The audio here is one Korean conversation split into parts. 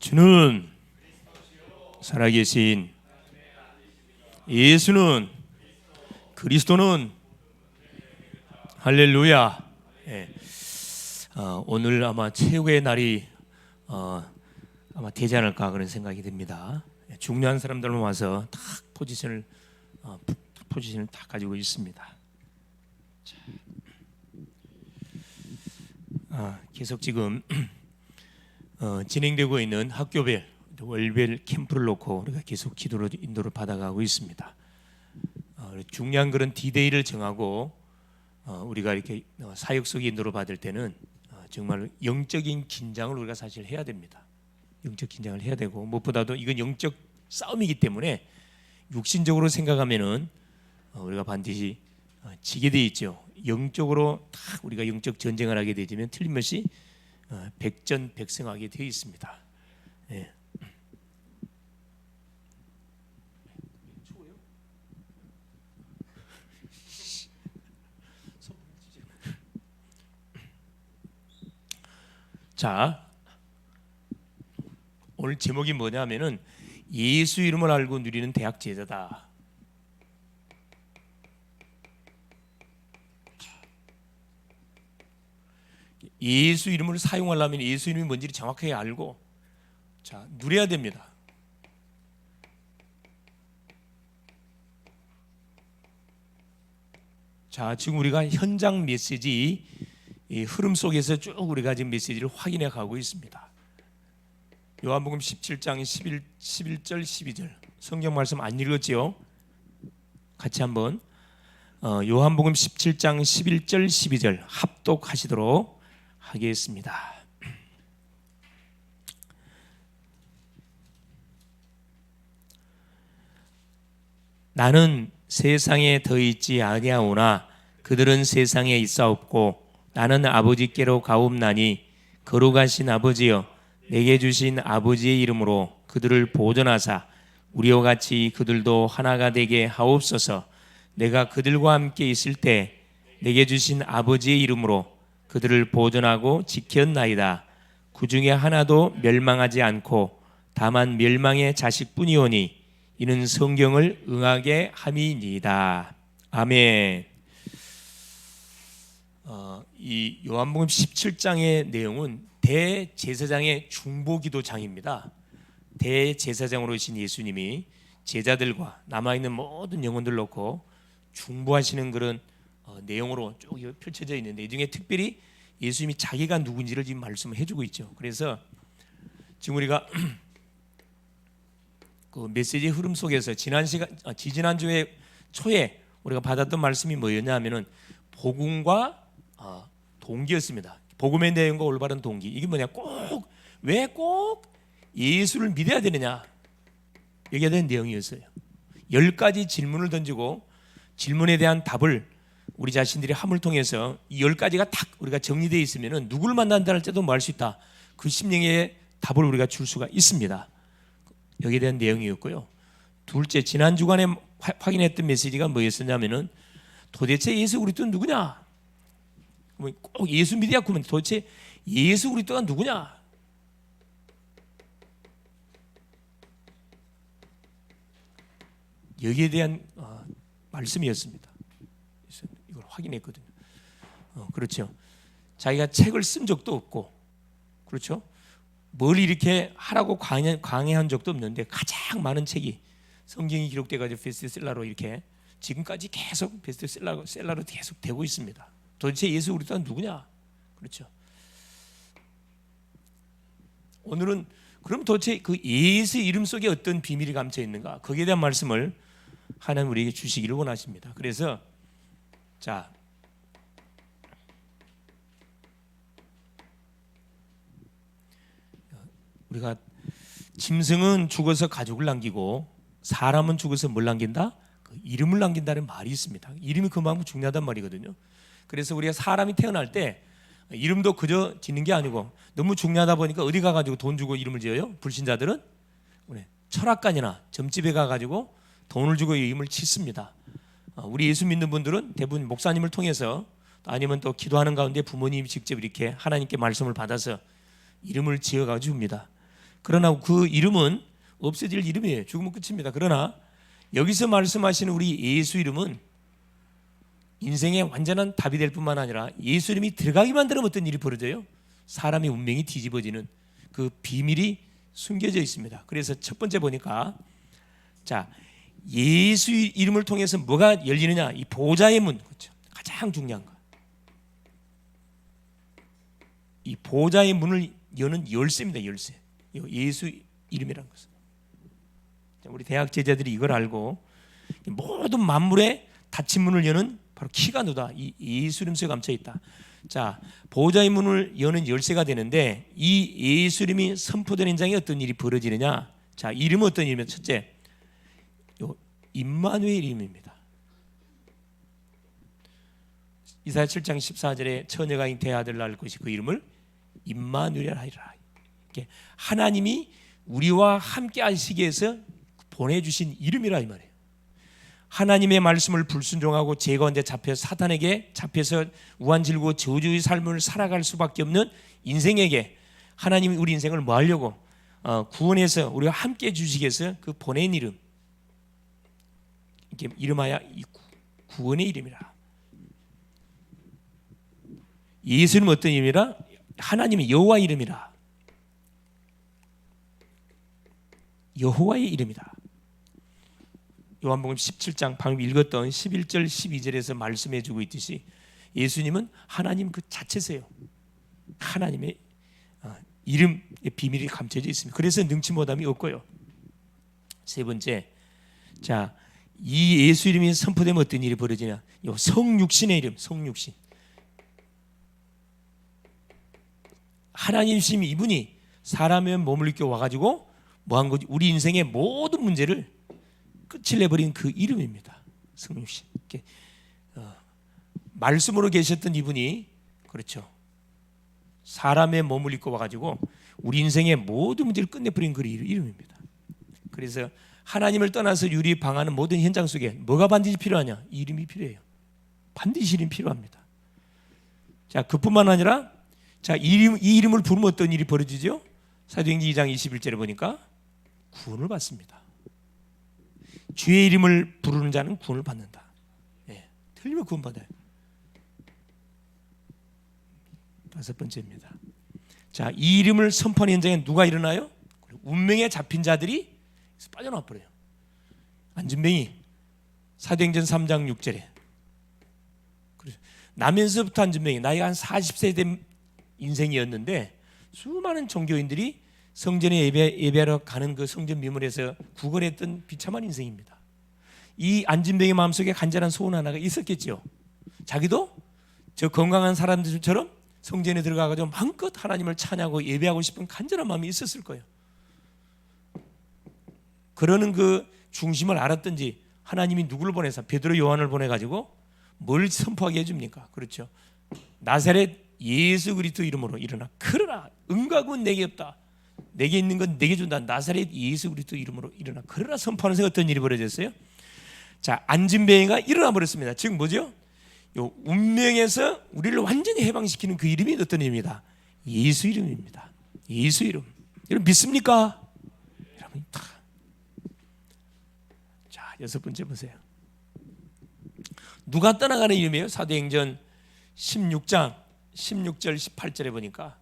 주는 살아계신 예수는 그리스도는 할렐루야. 예. 오늘 아마 최후의 날이 아마 되지 않을까 그런 생각이 듭니다. 중요한 사람들만 와서 딱 포지션을 딱 가지고 있습니다. 계속 지금 진행되고 있는 학교별 월별 캠프를 놓고 우리가 계속 기도로 인도를 받아가고 있습니다. 중요한 그런 디데이를 정하고 우리가 이렇게 사역 속의 인도를 받을 때는 정말 영적인 긴장을 우리가 사실 해야 됩니다. 영적 긴장을 해야 되고 무엇보다도 이건 영적 싸움이기 때문에 육신적으로 생각하면은 우리가 반드시 지게 돼 있죠. 영적으로 딱 우리가 영적 전쟁을 하게 되면 틀림없이 백전백승하게 되어 있습니다. 예. 자, 오늘 제목이 뭐냐면은 예수 이름을 알고 누리는 대학 제자다. 예수 이름을 사용하려면 예수 이름이 뭔지를 정확하게 알고 누려야 됩니다. 자, 지금 우리가 현장 메시지 이 흐름 속에서 쭉 우리가 지금 메시지를 확인해 가고 있습니다. 요한복음 17장 11절 12절 성경 말씀 안 읽었지요? 같이 한번 요한복음 17장 11절 12절 합독하시도록 하겠습니다. 나는 세상에 더 있지 아니하오나 그들은 세상에 있사옵고 나는 아버지께로 가옵나니 거룩하신 아버지여 내게 주신 아버지의 이름으로 그들을 보존하사 우리와 같이 그들도 하나가 되게 하옵소서. 내가 그들과 함께 있을 때 내게 주신 아버지의 이름으로 그들을 보존하고 지켰나이다. 그 중에 하나도 멸망하지 않고 다만 멸망의 자식뿐이오니 이는 성경을 응하게 함이니이다. 아멘. 이 요한복음 17장의 내용은 대제사장의 중보기도장입니다. 대제사장으로 오신 예수님이 제자들과 남아있는 모든 영혼들 놓고 중보하시는 그런 내용으로 쭉 펼쳐져 있는데 이 중에 특별히 예수님이 자기가 누군지를 지금 말씀을 해주고 있죠. 그래서 지금 우리가 그 메시지 흐름 속에서 지지난주에 초에 우리가 받았던 말씀이 뭐였냐 하면은 복음과 동기였습니다. 복음의 내용과 올바른 동기. 이게 뭐냐? 왜 꼭 예수를 믿어야 되느냐? 여기에 대한 내용이었어요. 10가지 질문을 던지고 질문에 대한 답을 우리 자신들이 함을 통해서 이 10가지가 딱 우리가 정리되어 있으면은 누구를 만난다 할 때도 뭐 할 수 있다. 그 심령의 답을 우리가 줄 수가 있습니다. 여기에 대한 내용이었고요. 둘째, 지난 주간에 확인했던 메시지가 뭐였었냐면은 도대체 예수 그리스도는 누구냐? 꼭 예수 믿어야 그러면 도대체 예수 그리스도가 누구냐? 여기에 대한 말씀이었습니다. 이걸 확인했거든요. 그렇죠. 자기가 책을 쓴 적도 없고, 그렇죠. 뭘 이렇게 하라고 강의한 적도 없는데 가장 많은 책이 성경이 기록돼가지고 베스트셀러로 이렇게 지금까지 계속 베스트셀러로 계속 되고 있습니다. 도대체 예수 그리스도가 누구냐? 그렇죠. 오늘은 그럼 도대체 그 예수 이름 속에 어떤 비밀이 감춰 있는가? 거기에 대한 말씀을 하나님 우리에게 주시기를 원하십니다. 그래서 자, 우리가 짐승은 죽어서 가죽을 남기고 사람은 죽어서 뭘 남긴다? 그 이름을 남긴다는 말이 있습니다. 이름이 그만큼 중요하단 말이거든요. 그래서 우리가 사람이 태어날 때 이름도 그저 짓는 게 아니고 너무 중요하다 보니까 어디 가가지고 돈 주고 이름을 지어요? 불신자들은 철학관이나 점집에 가가지고 돈을 주고 이름을 짓습니다. 우리 예수 믿는 분들은 대부분 목사님을 통해서 아니면 또 기도하는 가운데 부모님이 직접 이렇게 하나님께 말씀을 받아서 이름을 지어가지고 줍니다. 그러나 그 이름은 없어질 이름이에요. 죽으면 끝입니다. 그러나 여기서 말씀하시는 우리 예수 이름은 인생의 완전한 답이 될 뿐만 아니라 예수 이름이 들어가기만 되면 어떤 일이 벌어져요? 사람의 운명이 뒤집어지는 그 비밀이 숨겨져 있습니다. 그래서 첫 번째 보니까 자, 예수 이름을 통해서 뭐가 열리느냐? 이 보좌의 문, 그렇죠? 가장 중요한 거. 이 보좌의 문을 여는 열쇠입니다. 열쇠. 예수 이름이라는 것은. 우리 대학 제자들이 이걸 알고 모든 만물의 닫힌 문을 여는 바로 키가 누다. 이 예수 이름에 감춰 있다. 자, 보좌의 문을 여는 열쇠가 되는데 이 예수 이름이 선포되는 장에 어떤 일이 벌어지느냐? 자, 이름은 어떤 이름이냐? 첫째, 임마누엘 이름입니다. 이사야 7장 14절에 처녀가 잉태의 아들을 낳을 것이 그 이름을 임마누엘 하리라. 하나님이 우리와 함께 하시기 위해서 보내주신 이름이라 이 말이에요. 하나님의 말씀을 불순종하고 죄 가운데 잡혀 사탄에게 잡혀서 우환질고 저주의 삶을 살아갈 수밖에 없는 인생에게 하나님이 우리 인생을 뭐 하려고 구원해서 우리와 함께 해주시기 위해서 그 보낸 이름, 이렇게 이름하여 구원의 이름이라. 예수는 어떤 이름이라? 하나님의 여호와 이름이라. 여호와의 이름이다. 요한복음 17장 방금 읽었던 11절 12절에서 말씀해 주고 있듯이 예수님은 하나님 그 자체세요. 하나님의 이름의 비밀이 감춰져 있습니다. 그래서 능치 못함이 없고요. 세 번째, 자, 이 예수 이름이 선포되면 어떤 일이 벌어지냐? 요 성육신의 이름, 성육신. 하나님이신 이분이 사람의 몸을 입고 와가지고 뭐한 거지? 우리 인생의 모든 문제를 끝을 내버린 그 이름입니다. 성육신. 말씀으로 계셨던 이분이 그렇죠. 사람의 몸을 입고 와가지고 우리 인생의 모든 문제를 끝내버린 그 이름입니다. 그래서 하나님을 떠나서 우리 방하는 모든 현장 속에 뭐가 반드시 필요하냐? 이 이름이 필요해요. 반드시 이름이 필요합니다. 자, 그뿐만 아니라 자, 이 이름을 부르면 어떤 일이 벌어지죠? 사도행전 2장 21절에 보니까 구원을 받습니다. 주의 이름을 부르는 자는 구원을 받는다. 예, 틀리면 구원 받아요. 다섯 번째입니다. 자, 이 이름을 선포하는 현장에 누가 일어나요? 운명에 잡힌 자들이 빠져나와 버려요. 안진뱅이 사도행전 3장 6절에 나면서부터 안진뱅이 나이가 한 40세 된 인생이었는데 수많은 종교인들이 성전에 예배하러 가는 그 성전 미문에서 구걸했던 비참한 인생입니다. 이 안진뱅의 마음속에 간절한 소원 하나가 있었겠죠. 자기도 저 건강한 사람들처럼 성전에 들어가서 마음껏 하나님을 찬양하고 예배하고 싶은 간절한 마음이 있었을 거예요. 그러는 그 중심을 알았던지 하나님이 누구를 보내서 베드로 요한을 보내가지고 뭘 선포하게 해줍니까? 그렇죠. 나사렛 예수 그리스도 이름으로 일어나. 그러나 은과군 내게 없다. 내게 있는 건 내게 준다. 나사렛 예수 그리스도 이름으로 일어나. 그러나 선포하면서 어떤 일이 벌어졌어요? 자, 안진뱅이가 일어나 버렸습니다. 즉 뭐죠? 요 운명에서 우리를 완전히 해방시키는 그 이름이 어떤 이름이다? 예수 이름입니다. 예수 이름. 여러분 믿습니까? 여러분 다. 자, 여섯 번째 보세요. 누가 떠나가는 이름이에요? 사도행전 16장 16절 18절에 보니까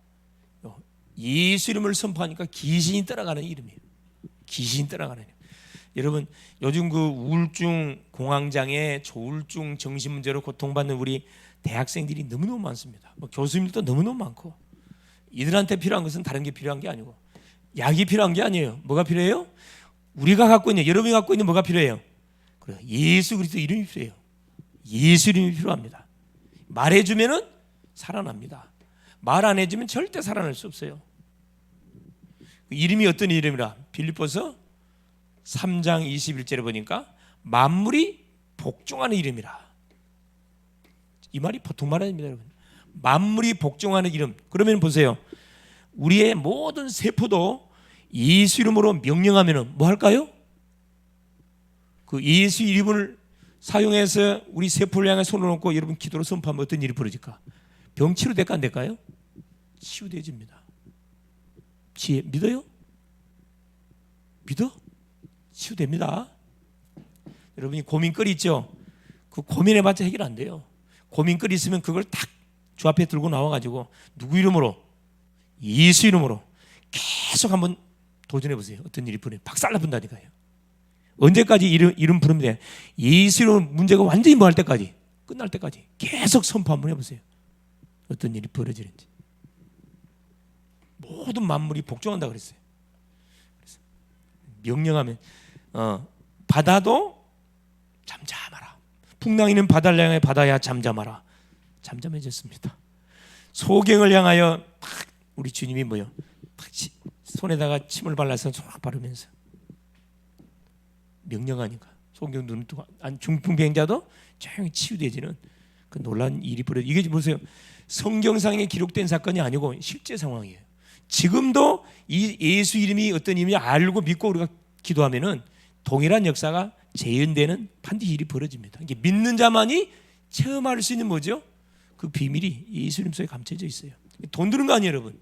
예수 이름을 선포하니까 귀신이 떠나가는 이름이에요. 귀신이 떠나가는 이름. 여러분 요즘 그 우울증 공황장애, 조울증, 정신 문제로 고통받는 우리 대학생들이 너무너무 많습니다. 뭐 교수님들도 너무너무 많고 이들한테 필요한 것은 다른 게 필요한 게 아니고 약이 필요한 게 아니에요. 뭐가 필요해요? 우리가 갖고 있는, 여러분이 갖고 있는 뭐가 필요해요? 그래, 예수 그리스도 이름이 필요해요. 예수 이름이 필요합니다. 말해주면은 살아납니다. 말 안 해주면 절대 살아날 수 없어요. 이름이 어떤 이름이라? 빌립보서 3장 21절에 보니까 만물이 복종하는 이름이라. 이 말이 보통 말 아닙니다, 여러분. 만물이 복종하는 이름. 그러면 보세요. 우리의 모든 세포도 예수 이름으로 명령하면은 뭐 할까요? 그 예수 이름을 사용해서 우리 세포를 향해 손을 얹고 여러분 기도로 선포하면 어떤 일이 벌어질까? 병 치료될까 안 될까요? 치유되집니다. 믿어요? 믿어? 치유됩니다. 여러분이 고민거리 있죠? 그 고민해봤자 해결 안 돼요. 고민거리 있으면 그걸 딱 주 앞에 들고 나와가지고 누구 이름으로? 예수 이름으로 계속 한번 도전해보세요. 어떤 일이 벌어요. 박살나본다니까요. 언제까지 이름 부르면 돼? 예수 이름으로 문제가 완전히 뭐 할 때까지, 끝날 때까지 계속 선포 한번 해보세요. 어떤 일이 벌어지는지. 모든 만물이 복종한다 그랬어요. 그래서 명령하면 바다도 잠잠하라. 풍랑이는 바다를 향해 바다야 잠잠하라. 잠잠해졌습니다. 소경을 향하여 우리 주님이 뭐요? 손에다가 침을 발라서 쫙 바르면서 명령하니까 소경 눈을 뜨고 중풍병자도 조용히 치유되지는 그 놀라운 일이 벌어져. 이게 보세요. 성경상에 기록된 사건이 아니고 실제 상황이에요. 지금도 이 예수 이름이 어떤 이름인지 알고 믿고 우리가 기도하면은 동일한 역사가 재현되는 반드시 일이 벌어집니다. 이게 믿는 자만이 체험할 수 있는 뭐죠? 그 비밀이 예수 이름 속에 감춰져 있어요. 돈 드는 거 아니에요, 여러분.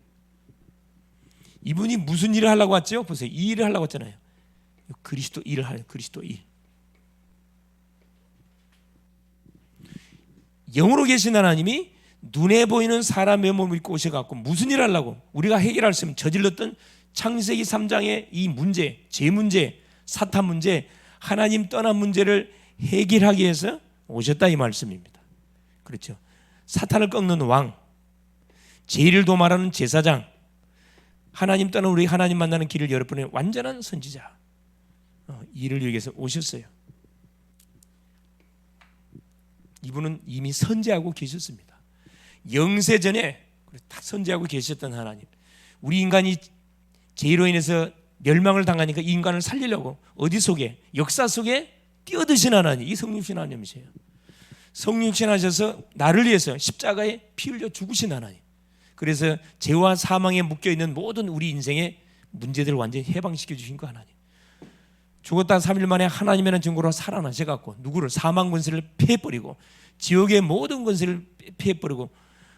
이분이 무슨 일을 하려고 왔죠? 보세요. 이 일을 하려고 왔잖아요. 그리스도 일을 하요. 그리스도 일. 영으로 계신 하나님이 눈에 보이는 사람의 몸을 입고 오셔갖고 무슨 일을 하려고? 우리가 해결할 수 있는 저질렀던 창세기 3장의 이 문제, 죄 문제, 사탄 문제, 하나님 떠난 문제를 해결하기 위해서 오셨다 이 말씀입니다. 그렇죠. 사탄을 꺾는 왕, 죄를 도말하는 제사장, 하나님 떠난 우리 하나님 만나는 길을 열어보는 완전한 선지자, 이를 위해서 오셨어요. 이분은 이미 선지하고 계셨습니다. 영세 전에 딱 선지하고 계셨던 하나님, 우리 인간이 죄로 인해서 멸망을 당하니까 이 인간을 살리려고 어디 속에, 역사 속에 뛰어드신 하나님, 이 성육신 하나님이세요. 성육신 하셔서 나를 위해서 십자가에 피 흘려 죽으신 하나님. 그래서 죄와 사망에 묶여있는 모든 우리 인생의 문제들을 완전히 해방시켜 주신 그 하나님. 죽었다 3일 만에 하나님이라는 증거로 살아나셔갖고 누구를, 사망 권세를 패해버리고 지옥의 모든 권세를 패해버리고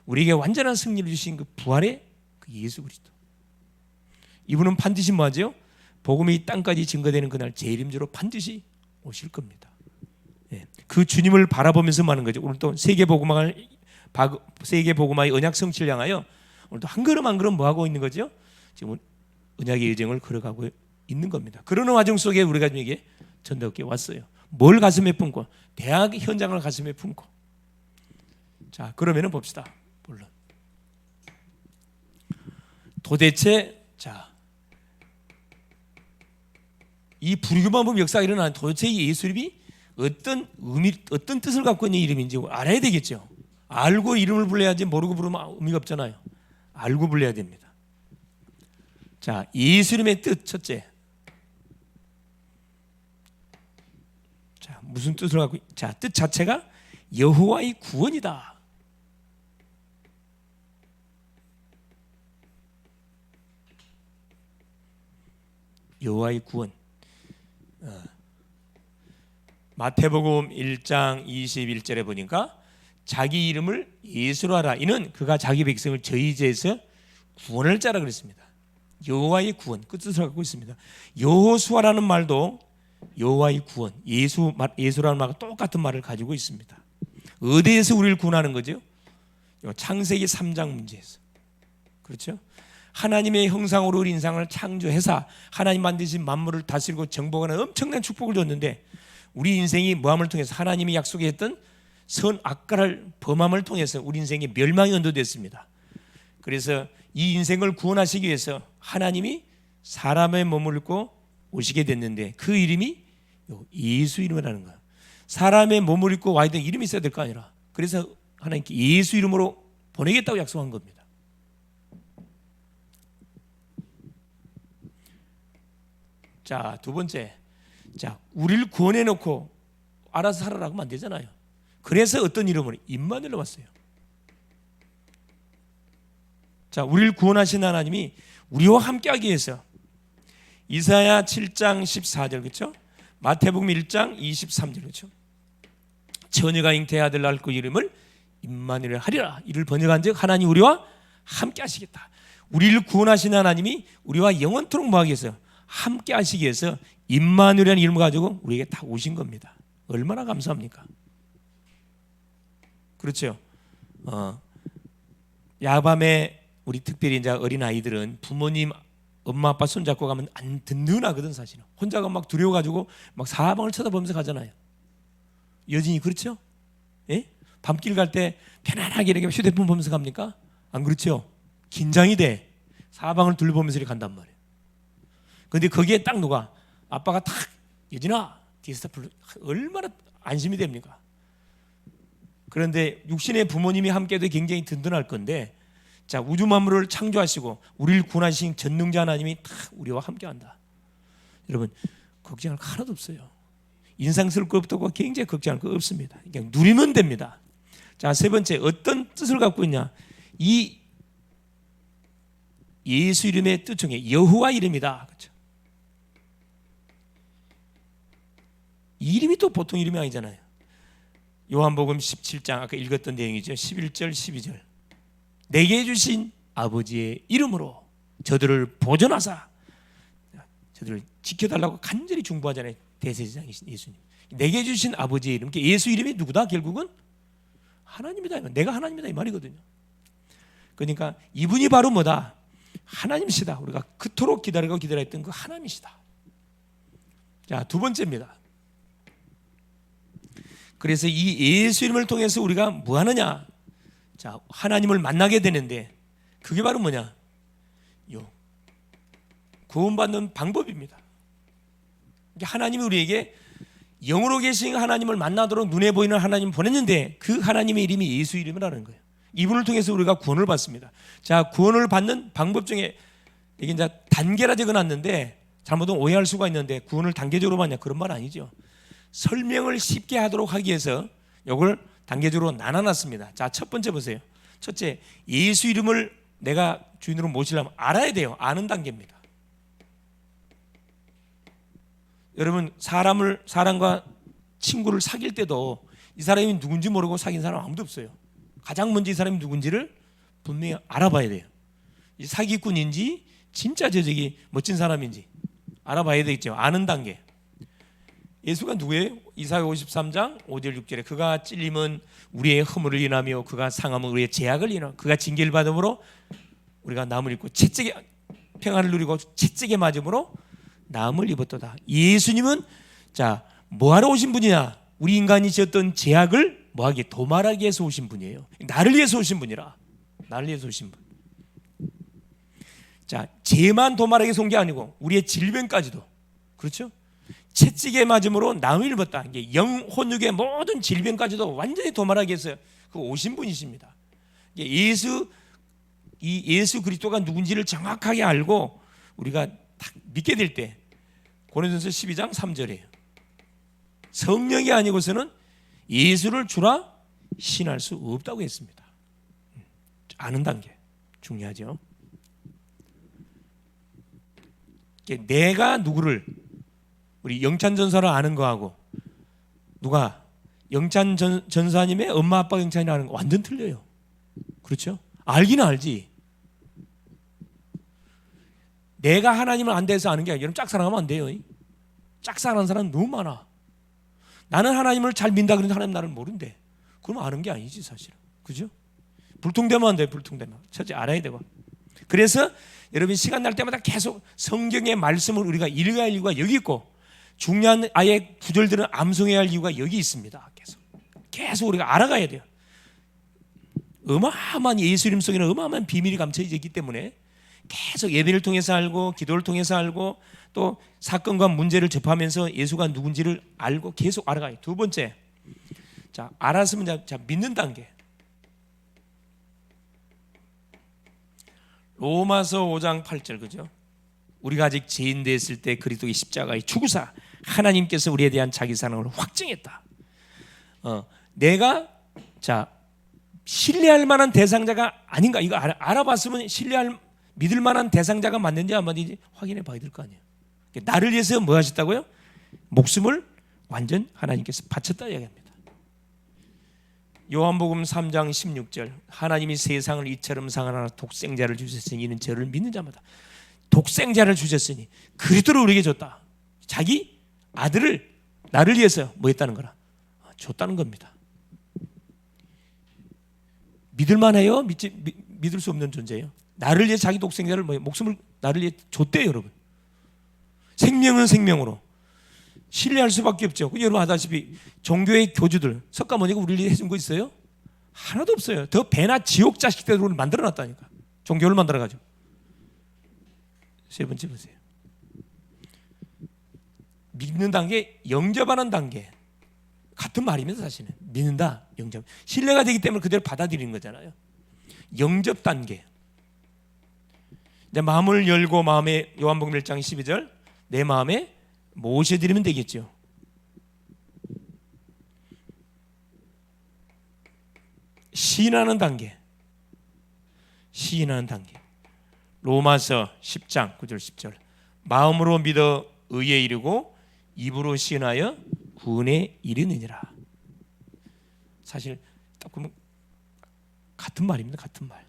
우리에게 완전한 승리를 주신 그 부활의 그 예수 그리스도. 이분은 반드시 뭐하죠? 복음이 이 땅까지 증거되는 그날 제 이름으로 반드시 오실 겁니다. 그 주님을 바라보면서 하는 거죠. 오늘 또 세계복음화의 언약 성취를 향하여 오늘도 한 걸음 한 걸음 뭐 하고 있는 거죠? 지금 언약의 여정을 걸어가고 있는 겁니다. 그러는 과정 속에 우리가 이게 전도학교에 왔어요. 뭘 가슴에 품고? 대학 현장을 가슴에 품고. 자, 그러면은 봅시다. 물론 도대체 이 불교만법 역사가 일어나는 도대체 이 예수 이름이 어떤 의미, 어떤 뜻을 갖고 있는 이름인지 알아야 되겠죠. 알고 이름을 불러야지 모르고 부르면 의미가 없잖아요. 알고 불러야 됩니다. 자, 예수 이름의 뜻 첫째. 자, 무슨 뜻을 갖고? 자, 뜻 자체가 여호와의 구원이다. 여호와의 구원. 마태복음 1장 21절에 보니까 자기 이름을 예수로 하라. 이는 그가 자기 백성을 저희 죄에서 구원할 자라 그랬습니다. 여호와의 구원, 그 뜻을 갖고 있습니다. 여호수아라는 말도 여호와의 구원, 예수라는 말과 똑같은 말을 가지고 있습니다. 어디에서 우리를 구원하는 거죠? 창세기 3장 문제에서. 그렇죠? 하나님의 형상으로 우리 인상을 창조해서 하나님 만드신 만물을 다스리고 정복하는 엄청난 축복을 줬는데 우리 인생이 뭐함을 통해서 하나님이 약속했던 선악과를 범함을 통해서 우리 인생이 멸망이 언도됐습니다. 그래서 이 인생을 구원하시기 위해서 하나님이 사람의 몸을 입고 오시게 됐는데 그 이름이 예수 이름이라는 거예요. 사람의 몸을 입고 와야 될 이름이 있어야 될 거 아니라. 그래서 하나님께 예수 이름으로 보내겠다고 약속한 겁니다. 자, 두 번째. 자, 우리를 구원해 놓고 알아서 살아라고 하면 안 되잖아요. 그래서 어떤 이름으로? 임마누엘로 왔어요. 자, 우리를 구원하신 하나님이 우리와 함께하기 위해서 이사야 7장 14절 그렇죠? 마태복음 1장 23절 그렇죠? 처녀가 잉태의 아들 낳을 그 이름을 임마누엘 하리라. 이를 번역한즉 하나님 우리와 함께하시겠다. 우리를 구원하신 하나님이 우리와 영원토록 뭐하기 위해서 함께 하시기 위해서 임마누엘이라는 이름을 가지고 우리에게 다 오신 겁니다. 얼마나 감사합니까? 그렇죠. 야밤에 우리 특별히 이제 어린 아이들은 부모님 엄마 아빠 손잡고 가면 안 든든하거든. 사실은 혼자가 막 두려워가지고 막 사방을 쳐다보면서 가잖아요. 여진이 그렇죠? 예? 밤길 갈 때 편안하게 이렇게 휴대폰 보면서 갑니까? 안 그렇죠? 긴장이 돼. 사방을 둘러보면서 이렇게 간단 말이에요. 그런데 거기에 딱 누가 아빠가 탁 여진아 디스타플 얼마나 안심이 됩니까? 그런데 육신의 부모님이 함께도 굉장히 든든할 건데, 자, 우주 만물을 창조하시고 우리를 구원하신 전능자 하나님이 다 우리와 함께한다. 여러분 걱정할 거 하나도 없어요. 인상스러울 것도 없고 굉장히 걱정할 거 없습니다. 그냥 누리면 됩니다. 자, 세 번째, 어떤 뜻을 갖고 있냐? 이 예수 이름의 뜻 중에 여호와 이름이다. 그렇죠? 이 이름이 또 보통 이름이 아니잖아요. 요한복음 17장 아까 읽었던 내용이죠. 11절 12절. 내게 주신 아버지의 이름으로 저들을 보존하사, 저들을 지켜달라고 간절히 중보하잖아요. 대제사장이신 예수님. 내게 주신 아버지의 이름. 예수 이름이 누구다? 결국은 하나님이다. 내가 하나님이다 이 말이거든요. 그러니까 이분이 바로 뭐다? 하나님이시다. 우리가 그토록 기다리고 기다렸던 그 하나님이시다. 자, 두 번째입니다. 그래서 이 예수 이름을 통해서 우리가 뭐 하느냐? 자, 하나님을 만나게 되는데 그게 바로 뭐냐? 구원받는 방법입니다. 하나님이 우리에게 영으로 계신 하나님을 만나도록 눈에 보이는 하나님을 보냈는데 그 하나님의 이름이 예수 이름이라는 거예요. 이분을 통해서 우리가 구원을 받습니다. 자, 구원을 받는 방법 중에 이게 이제 단계라 적어놨는데 잘못은 오해할 수가 있는데 구원을 단계적으로 받냐 그런 말 아니죠. 설명을 쉽게 하도록 하기 위해서 이걸 단계적으로 나눠놨습니다. 자, 첫 번째 보세요. 첫째, 예수 이름을 내가 주인으로 모시려면 알아야 돼요. 아는 단계입니다. 여러분 사람과 친구를 사귈 때도 이 사람이 누군지 모르고 사귄 사람 아무도 없어요. 가장 먼저 이 사람이 누군지를 분명히 알아봐야 돼요. 이 사기꾼인지 진짜 저기 멋진 사람인지 알아봐야 되겠죠. 아는 단계. 예수가 누구예요? 이사야 53장 5절 6절에 그가 찔림은 우리의 허물을 인하며 그가 상함은 우리의 죄악을 인하며 그가 징계를 받음으로 우리가 남을 입고 채찍에 평안을 누리고 채찍에 맞음으로 남을 입었도다. 예수님은 자, 뭐하러 오신 분이냐? 우리 인간이 지었던 죄악을 뭐하기? 도말하기 위해서 오신 분이에요. 나를 위해서 오신 분이라. 나를 위해서 오신 분. 자, 죄만 도말하기 위해서 온 게 아니고 우리의 질병까지도. 그렇죠? 채찍에 맞음으로 남을 입었다. 이게 영혼육의 모든 질병까지도 완전히 도말하기 위해서 그 오신 분이십니다. 예수 그리스도가 누군지를 정확하게 알고 우리가 딱 믿게 될 때 고린도전서 12장 3절이에요. 성령이 아니고서는 예수를 주라 신할 수 없다고 했습니다. 아는 단계 중요하죠. 내가 누구를 우리 영찬 전사를 아는 거하고 누가 영찬 전사님의 엄마 아빠 영찬이를 아는 거 완전 틀려요. 그렇죠? 알기는 알지. 내가 하나님을 안 돼서 아는 게 아니라 여러분 짝사랑하면 안 돼요. 짝사랑하는 사람은 너무 많아. 나는 하나님을 잘 믿는다 그러는데 하나님 나를 모른대. 그럼 아는 게 아니지 사실은. 그죠? 불통되면 안 돼. 불통되면. 첫째 알아야 되고. 그래서 여러분 시간 날 때마다 계속 성경의 말씀을 우리가 읽어야 할 이유가 여기 있고 중요한 아예 구절들은 암송해야 할 이유가 여기 있습니다. 계속 우리가 알아가야 돼요. 어마어마한 예수 이름 속에는 어마어마한 비밀이 감춰져 있기 때문에 계속 예배를 통해서 알고 기도를 통해서 알고 또 사건과 문제를 접하면서 예수가 누군지를 알고 계속 알아가요. 두 번째, 자 알았으면 자 믿는 단계. 로마서 5장 8절 그죠? 우리가 아직 죄인 됐을 때 그리스도의 십자가의 죽으사 하나님께서 우리에 대한 자기 사랑을 확증했다. 내가 자 신뢰할 만한 대상자가 아닌가 이거 알아봤으면 믿을 만한 대상자가 맞는지 안 맞는지 확인해 봐야 될 거 아니에요. 나를 위해서 뭐 하셨다고요? 목숨을 완전 하나님께서 바쳤다 이야기합니다. 요한복음 3장 16절 하나님이 세상을 이처럼 사랑하사 독생자를 주셨으니 이는 저를 믿는 자마다 독생자를 주셨으니 그리스도를 우리에게 줬다. 자기 아들을 나를 위해서 뭐 했다는 거라? 줬다는 겁니다. 믿을만해요? 믿을 수 없는 존재예요. 나를 위해 자기 독생자를 목숨을 나를 위해 줬대요, 여러분. 생명은 생명으로 신뢰할 수밖에 없죠. 여러분 아다시피 종교의 교주들 석가모니가 우리를 위해 해준 거 있어요? 하나도 없어요. 더 배나 지옥 자식들을 만들어놨다니까. 종교를 만들어가지고. 세 번째 보세요. 믿는 단계, 영접하는 단계 같은 말입니다. 사실은 믿는다, 영접. 신뢰가 되기 때문에 그대로 받아들이는 거잖아요. 영접 단계. 내 마음을 열고 마음에 요한복음 1장 12절 내 마음에 모셔드리면 되겠죠. 시인하는 단계. 시인하는 단계. 로마서 10장 9절 10절 마음으로 믿어 의에 이르고 입으로 시인하여 구원에 이르느니라. 사실 딱 보면 같은 말입니다. 같은 말.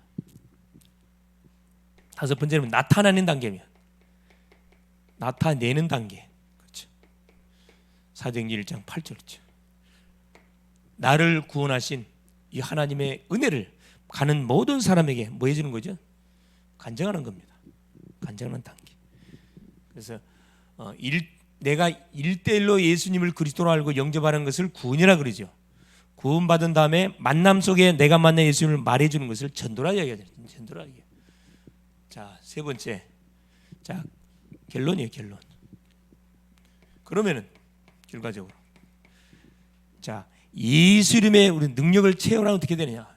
다섯 번째는 나타내는 단계면 나타내는 단계. 그렇죠. 사도행전 1장 8절이죠. 나를 구원하신 이 하나님의 은혜를 가는 모든 사람에게 뭐 해주는 거죠? 간증하는 겁니다. 간증하는 단계. 그래서 내가 1대1로 예수님을 그리스도로 알고 영접하는 것을 구원이라 그러죠. 구원받은 다음에 만남 속에 내가 만난 예수님을 말해주는 것을 전도라 이야기하죠. 전도라 이야기. 자, 세 번째. 자, 결론이에요. 결론. 그러면은 결과적으로 자, 예수 이름의 우리 능력을 체험하면 어떻게 되느냐?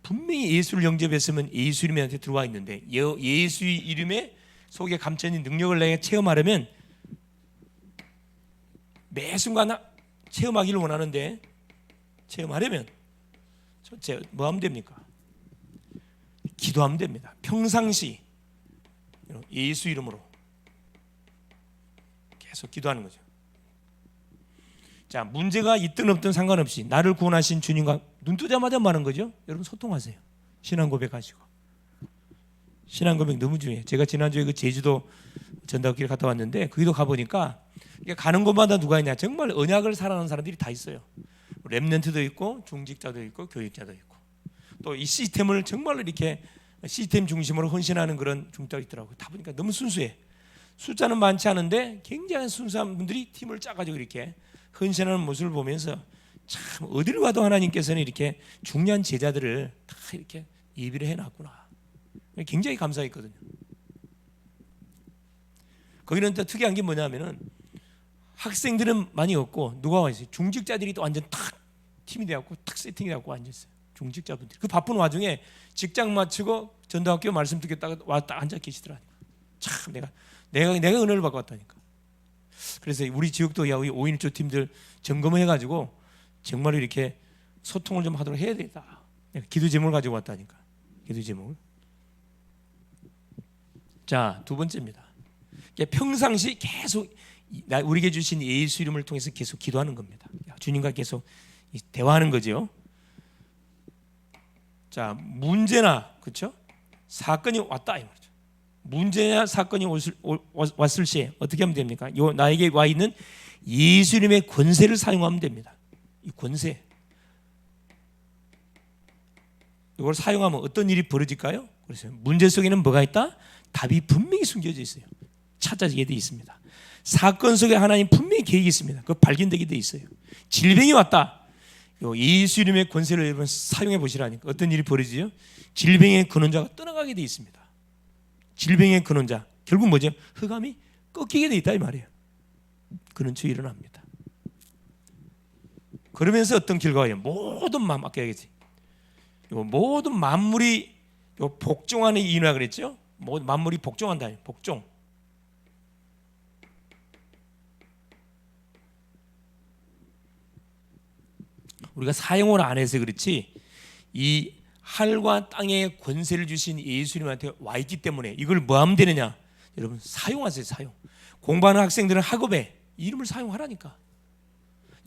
분명히 예수를 영접했으면 예수 이름한테 들어와 있는데 예수 이름의 속에 감춰있는 능력을 내가 체험하려면 매 순간 체험하기를 원하는데 체험하려면 뭐 하면 됩니까? 기도하면 됩니다. 평상시 예수 이름으로 계속 기도하는 거죠. 자, 문제가 있든 없든 상관없이 나를 구원하신 주님과 눈 뜨자마자 말하는 거죠. 여러분 소통하세요. 신앙 고백하시고. 신앙 고백 너무 중요해요. 제가 지난주에 그 제주도 전도길 갔다 왔는데 거기도 가보니까 가는 곳마다 누가 있냐. 정말 언약을 살아가는 사람들이 다 있어요. 렘넌트도 있고 중직자도 있고 교육자도 있고 또 이 시스템을 정말로 이렇게 시스템 중심으로 헌신하는 그런 중직자가 있더라고요. 다 보니까 너무 순수해. 숫자는 많지 않은데 굉장히 순수한 분들이 팀을 짜가지고 이렇게 헌신하는 모습을 보면서 참 어디를 가도 하나님께서는 이렇게 중요한 제자들을 다 이렇게 예비를 해놨구나. 굉장히 감사했거든요. 거기는 또 특이한 게 뭐냐면은 학생들은 많이 없고 누가 와 있어요? 중직자들이 또 완전 탁 팀이 되었고 탁 세팅이 되었고 앉았어요. 중직자분들이 그 바쁜 와중에 직장 마치고 전도학교 말씀 듣겠다가 왔다 앉아 계시더라고요. 참 내가 은혜를 받고 왔다니까. 그래서 우리 지역도 우리 5인조 팀들 점검을 해가지고 정말 이렇게 소통을 좀 하도록 해야 되겠다. 기도 제목을 가지고 왔다니까. 기도 제목을. 자, 두 번째입니다. 평상시 계속 우리에게 주신 예수 이름을 통해서 계속 기도하는 겁니다. 주님과 계속 대화하는 거죠. 자, 문제나 그렇죠? 사건이 왔다 이 말이죠. 문제나 사건이 왔을 시에 어떻게 하면 됩니까? 나에게 와 있는 예수 이름의 권세를 사용하면 됩니다. 이 권세. 이걸 사용하면 어떤 일이 벌어질까요? 그래서 문제 속에는 뭐가 있다? 답이 분명히 숨겨져 있어요. 찾아지게 돼 있습니다. 사건 속에 하나님 분명히 계획이 있습니다. 그 발견되게 돼 있어요. 질병이 왔다. 예수 이름의 권세를 여러분 사용해 보시라니까 어떤 일이 벌어지죠? 질병의 근원자가 떠나가게 돼 있습니다. 질병의 근원자 결국 뭐죠? 흑암이 꺾이게 돼 있다 이 말이에요. 근원처에 일어납니다. 그러면서 어떤 결과예요? 모든 마음 아까 얘기했지. 모든 만물이 복종하는 이유라 그랬죠? 모든 만물이 복종한다. 복종. 우리가 사용을 안 해서 그렇지 이 하늘과 땅에 권세를 주신 예수님한테 와 있기 때문에 이걸 뭐 하면 되느냐? 여러분 사용하세요. 사용. 공부하는 학생들은 학업에 이름을 사용하라니까.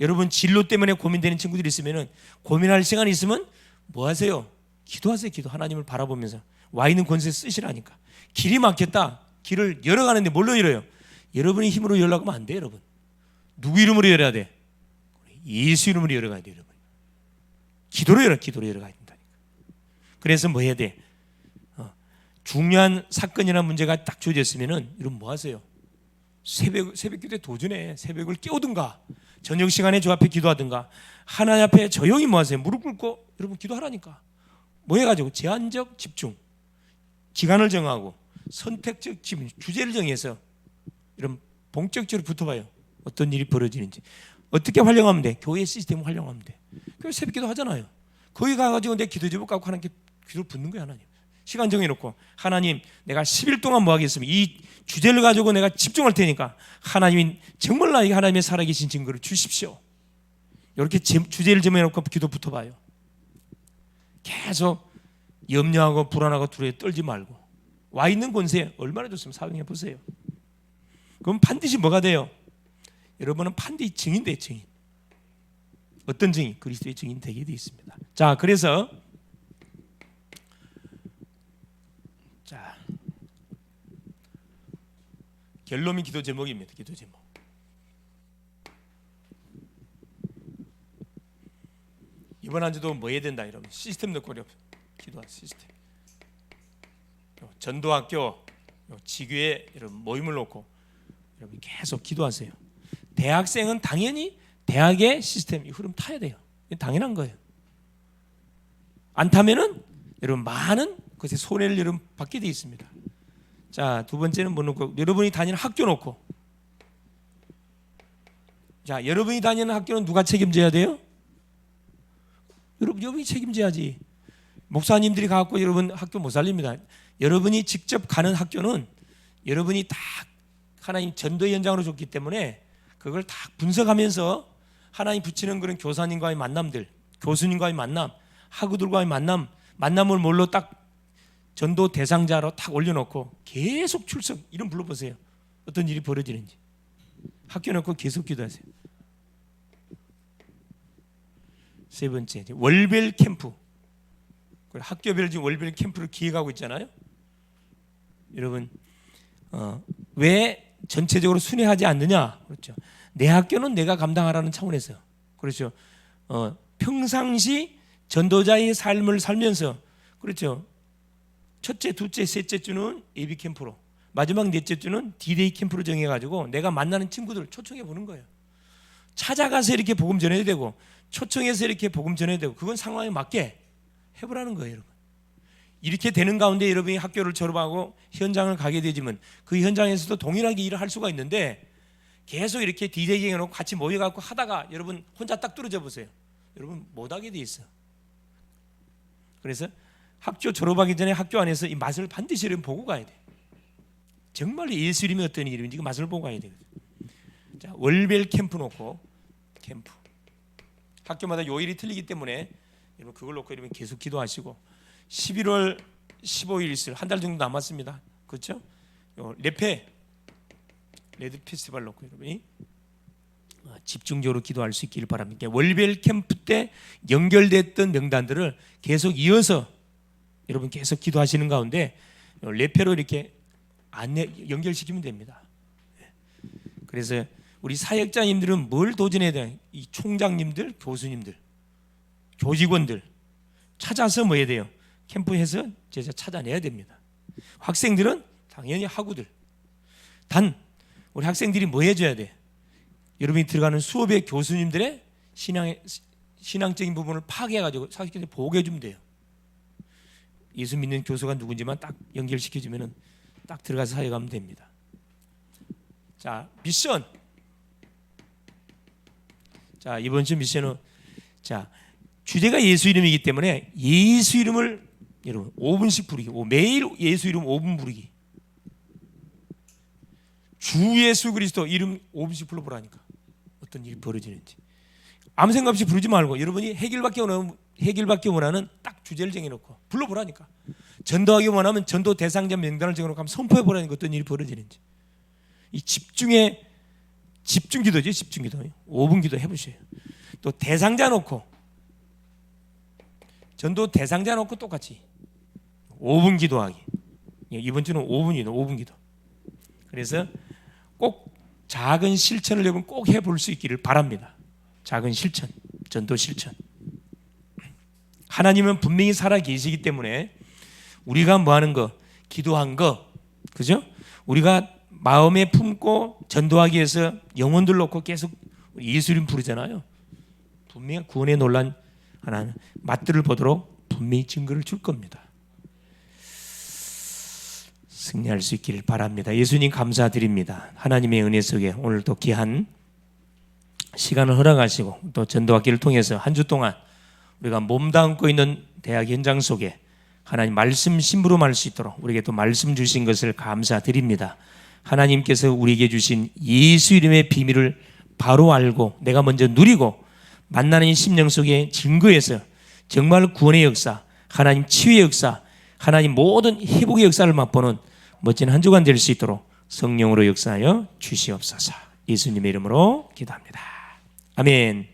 여러분 진로 때문에 고민되는 친구들이 있으면 고민할 시간이 있으면 뭐 하세요? 기도하세요. 기도. 하나님을 바라보면서 와 있는 권세 쓰시라니까. 길이 막혔다. 길을 열어가는데 뭘로 열어요? 여러분의 힘으로 열려고 하면 안 돼. 여러분, 누구 이름으로 열어야 돼? 예수 이름으로 열어가야 돼. 여러분, 기도로 열어가야 된다니까. 그래서 뭐 해야 돼? 중요한 사건이나 문제가 딱 주어졌으면은 여러분 뭐 하세요? 새벽 기도에 도전해. 새벽을 깨우든가 저녁 시간에 저 앞에 기도하든가 하나님 앞에 조용히 뭐 하세요? 무릎 꿇고 여러분 기도하라니까. 뭐 해가지고 제한적 집중, 기간을 정하고 선택적 집중, 주제를 정해서 이런 본격적으로 붙어봐요. 어떤 일이 벌어지는지. 어떻게 활용하면 돼? 교회 시스템을 활용하면 돼. 그래서 새벽 기도 하잖아요. 거기 가가지고 내 기도 제목 갖고 하나님께 기도를 붙는 거야. 하나님 시간 정해놓고, 하나님 내가 10일 동안 뭐 하겠습니까? 이 주제를 가지고 내가 집중할 테니까 하나님이 정말 나에게 하나님의 살아계신 증거를 주십시오. 이렇게 주제를 정해놓고 기도 붙어봐요. 계속 염려하고 불안하고 두려워 떨지 말고 와 있는 권세 얼마나 좋습니까? 사용해 보세요. 그럼 반드시 뭐가 돼요? 여러분은 반드시 증인 돼. 증인. 어떤 증인? 그리스도의 증인 되게 돼 있습니다. 자, 그래서 결론이 기도 제목입니다. 기도 제목. 이번 한 주도 뭐 해야 된다 이러면 시스템 넣고 기도할 시스템. 전도학교, 지교회 이런 모임을 놓고 여러분 계속 기도하세요. 대학생은 당연히 대학의 시스템 이 흐름 타야 돼요. 당연한 거예요. 안 타면은 여러분 많은 것에 손해를 여러분 받게 돼 있습니다. 자, 두 번째는 뭐 놓고 여러분이 다니는 학교 놓고. 자, 여러분이 다니는 학교는 누가 책임져야 돼요? 여러분이 책임져야지. 목사님들이 가갖고 여러분 학교 못 살립니다. 여러분이 직접 가는 학교는 여러분이 다 하나님 전도의 현장으로 줬기 때문에 그걸 다 분석하면서 하나님 붙이는 그런 교사님과의 만남들, 교수님과의 만남, 학우들과의 만남을 뭘로 딱 전도 대상자로 딱 올려놓고 계속 출석, 이름 불러보세요. 어떤 일이 벌어지는지. 학교 놓고 계속 기도하세요. 세 번째, 월별 캠프. 학교별 지금 월별 캠프를 기획하고 있잖아요. 여러분, 왜 전체적으로 순회하지 않느냐? 그렇죠. 내 학교는 내가 감당하라는 차원에서. 그렇죠. 평상시 전도자의 삶을 살면서, 그렇죠. 첫째, 둘째, 셋째 주는 예비 캠프로, 마지막 넷째 주는 디데이 캠프로 정해가지고 내가 만나는 친구들 초청해 보는 거예요. 찾아가서 이렇게 복음 전해야 되고 초청해서 이렇게 복음 전해야 되고 그건 상황에 맞게 해보라는 거예요. 여러분, 이렇게 되는 가운데 여러분이 학교를 졸업하고 현장을 가게 되지만 그 현장에서도 동일하게 일을 할 수가 있는데 계속 이렇게 디데이 해놓고 같이 모여갖고 하다가 여러분 혼자 딱 뚫어져 보세요. 여러분 못하게 돼 있어요. 그래서 학교 졸업하기 전에 학교 안에서 이 맛을 반드시 여러분 보고 가야 돼. 정말 예수 이름이 어떤 이름인지 그 맛을 보고 가야 되거든. 자, 월별 캠프 놓고 캠프. 학교마다 요일이 틀리기 때문에 여러분 그걸 놓고 여러분 계속 기도하시고 11월 15일 있을 한 달 정도 남았습니다. 그렇죠? 레페 레드 페스티벌 놓고 여러분이 집중적으로 기도할 수 있기를 바랍니다. 월별 캠프 때 연결됐던 명단들을 계속 이어서 여러분 계속 기도하시는 가운데 레페로 이렇게 연결시키면 됩니다. 그래서 우리 사역자님들은 뭘 도전해야 돼요? 이 총장님들, 교수님들, 교직원들 찾아서 뭐 해야 돼요? 캠프에서 제자 찾아내야 됩니다. 학생들은 당연히 학우들. 단 우리 학생들이 뭐 해줘야 돼? 여러분이 들어가는 수업의 교수님들의 신앙적인 부분을 파악해가지고 사역자들 보고해 주면 돼요. 예수 믿는 교수가 누군지만 딱 연결시켜주면 딱 들어가서 사역하면 됩니다. 자, 미션. 자, 이번 주 미션은 자, 주제가 예수 이름이기 때문에 예수 이름을 여러분 5분씩 부르기. 매일 예수 이름 5분 부르기. 주 예수 그리스도 이름 5분씩 불러보라니까. 어떤 일이 벌어지는지. 아무 생각 없이 부르지 말고 여러분이 해결받기 원하는 딱 주제를 정해놓고 불러보라니까. 전도하기 원하면 전도 대상자 명단을 정해놓고 한번 선포해보라니까. 어떤 일이 벌어지는지. 이 집중기도죠. 집중기도 5분 기도 해보세요. 또 대상자 놓고 전도 대상자 놓고 똑같이 5분 기도하기. 이번 주는 5분이다. 5분 기도. 그래서 꼭 작은 실천을 여러분 꼭 해볼 수 있기를 바랍니다. 작은 실천, 전도 실천. 하나님은 분명히 살아 계시기 때문에 우리가 뭐 하는 거, 기도한 거, 그죠? 우리가 마음에 품고 전도하기 위해서 영혼들 놓고 계속 예수님 부르잖아요. 분명히 구원의 논란 하나는 맛들을 보도록 분명히 증거를 줄 겁니다. 승리할 수 있기를 바랍니다. 예수님 감사드립니다. 하나님의 은혜 속에 오늘도 귀한 시간을 허락하시고 또 전도학기를 통해서 한 주 동안 우리가 몸담고 있는 대학 현장 속에 하나님 말씀 심부름할 수 있도록 우리에게 또 말씀 주신 것을 감사드립니다. 하나님께서 우리에게 주신 예수 이름의 비밀을 바로 알고 내가 먼저 누리고 만나는 심령 속에 증거해서 정말 구원의 역사, 하나님 치유의 역사, 하나님 모든 회복의 역사를 맛보는 멋진 한 주간 될 수 있도록 성령으로 역사하여 주시옵소서. 예수님의 이름으로 기도합니다. 아멘.